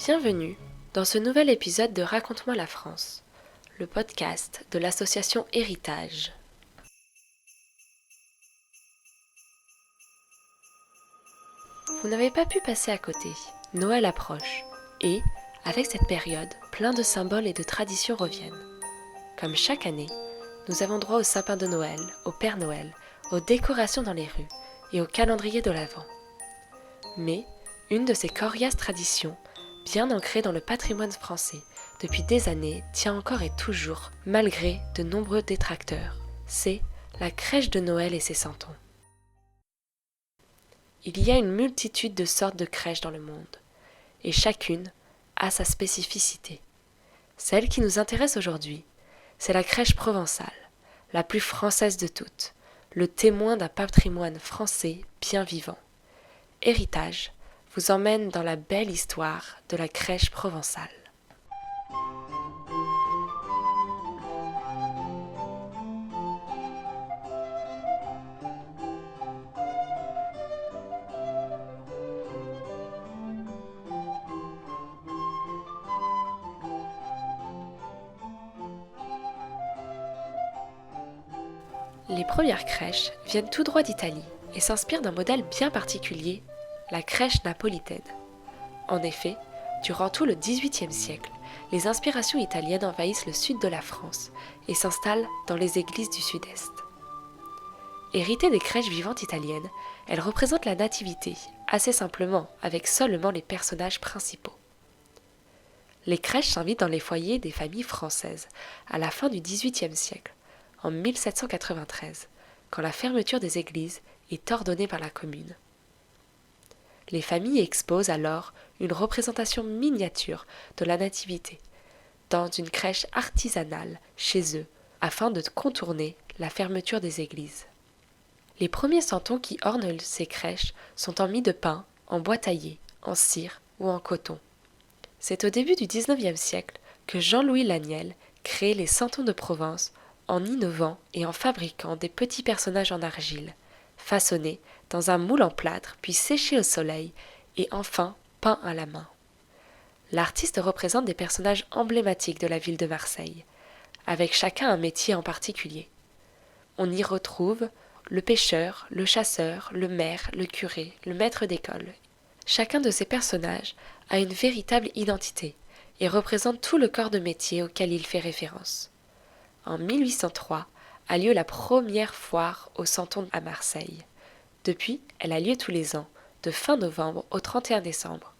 Bienvenue dans ce nouvel épisode de Raconte-moi la France, le podcast de l'association Héritage. Vous n'avez pas pu passer à côté, Noël approche, et, avec cette période, plein de symboles et de traditions reviennent. Comme chaque année, nous avons droit au sapin de Noël, au Père Noël, aux décorations dans les rues et au calendrier de l'Avent. Mais, une de ces coriaces traditions, bien ancrée dans le patrimoine français, depuis des années, tient encore et toujours, malgré de nombreux détracteurs. C'est la crèche de Noël et ses santons. Il y a une multitude de sortes de crèches dans le monde, et chacune a sa spécificité. Celle qui nous intéresse aujourd'hui, c'est la crèche provençale, la plus française de toutes, le témoin d'un patrimoine français bien vivant. Héritage vous emmène dans la belle histoire de la crèche provençale. Les premières crèches viennent tout droit d'Italie et s'inspirent d'un modèle bien particulier, la crèche napolitaine. En effet, durant tout le XVIIIe siècle, les inspirations italiennes envahissent le sud de la France et s'installent dans les églises du sud-est. Héritée des crèches vivantes italiennes, elles représentent la nativité, assez simplement, avec seulement les personnages principaux. Les crèches s'invitent dans les foyers des familles françaises à la fin du XVIIIe siècle, en 1793, quand la fermeture des églises est ordonnée par la Commune. Les familles exposent alors une représentation miniature de la nativité, dans une crèche artisanale chez eux, afin de contourner la fermeture des églises. Les premiers santons qui ornent ces crèches sont en mie de pin, en bois taillé, en cire ou en coton. C'est au début du XIXe siècle que Jean-Louis Laniel crée les santons de Provence en innovant et en fabriquant des petits personnages en argile, façonnés dans un moule en plâtre puis séchés au soleil et enfin peints à la main. L'artiste représente des personnages emblématiques de la ville de Marseille, avec chacun un métier en particulier. On y retrouve le pêcheur, le chasseur, le maire, le curé, le maître d'école. Chacun de ces personnages a une véritable identité et représente tout le corps de métier auquel il fait référence. En 1803 a lieu la première foire aux santons à Marseille. Depuis, elle a lieu tous les ans, de fin novembre au 31 décembre.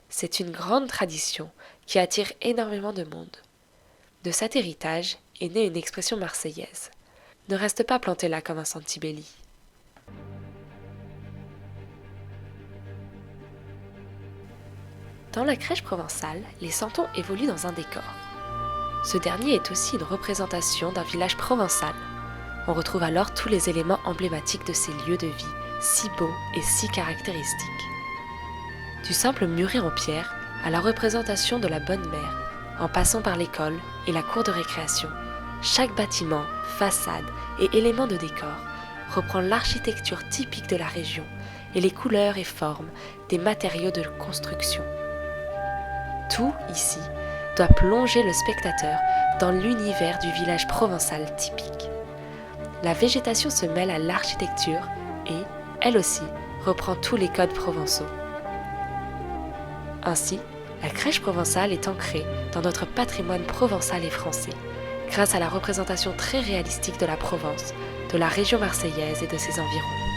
C'est une grande tradition qui attire énormément de monde. De cet héritage est née une expression marseillaise. Ne reste pas planté là comme un sentibelli. Dans la crèche provençale, les santons évoluent dans un décor. Ce dernier est aussi une représentation d'un village provençal. On retrouve alors tous les éléments emblématiques de ces lieux de vie, si beaux et si caractéristiques. Du simple muret en pierre à la représentation de la Bonne Mère, en passant par l'école et la cour de récréation, chaque bâtiment, façade et élément de décor reprend l'architecture typique de la région et les couleurs et formes des matériaux de construction. Tout, ici, doit plonger le spectateur dans l'univers du village provençal typique. La végétation se mêle à l'architecture et, elle aussi, reprend tous les codes provençaux. Ainsi, la crèche provençale est ancrée dans notre patrimoine provençal et français, grâce à la représentation très réalistique de la Provence, de la région marseillaise et de ses environs.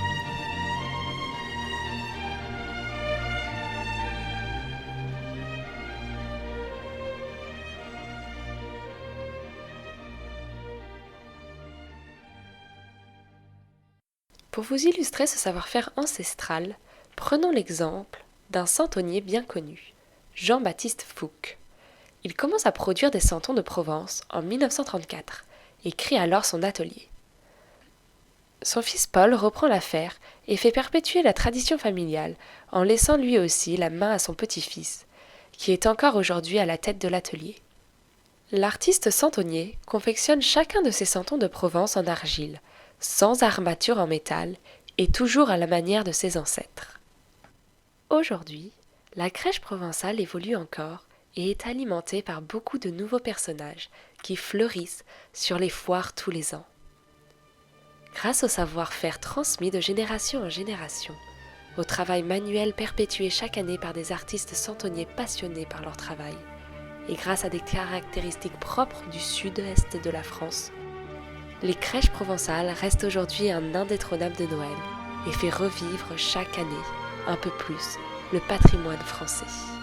Pour vous illustrer ce savoir-faire ancestral, prenons l'exemple d'un santonnier bien connu, Jean-Baptiste Fouque. Il commence à produire des santons de Provence en 1934 et crée alors son atelier. Son fils Paul reprend l'affaire et fait perpétuer la tradition familiale en laissant lui aussi la main à son petit-fils, qui est encore aujourd'hui à la tête de l'atelier. L'artiste santonnier confectionne chacun de ses santons de Provence en argile, sans armature en métal et toujours à la manière de ses ancêtres. Aujourd'hui, La crèche provençale évolue encore et est alimentée par beaucoup de nouveaux personnages qui fleurissent sur les foires tous les ans. Grâce au savoir-faire transmis de génération en génération, au travail manuel perpétué chaque année par des artistes centonniers passionnés par leur travail, et grâce à des caractéristiques propres du sud-est de la France, les crèches provençales restent aujourd'hui un indétrônable de Noël et fait revivre chaque année un peu plus le patrimoine français.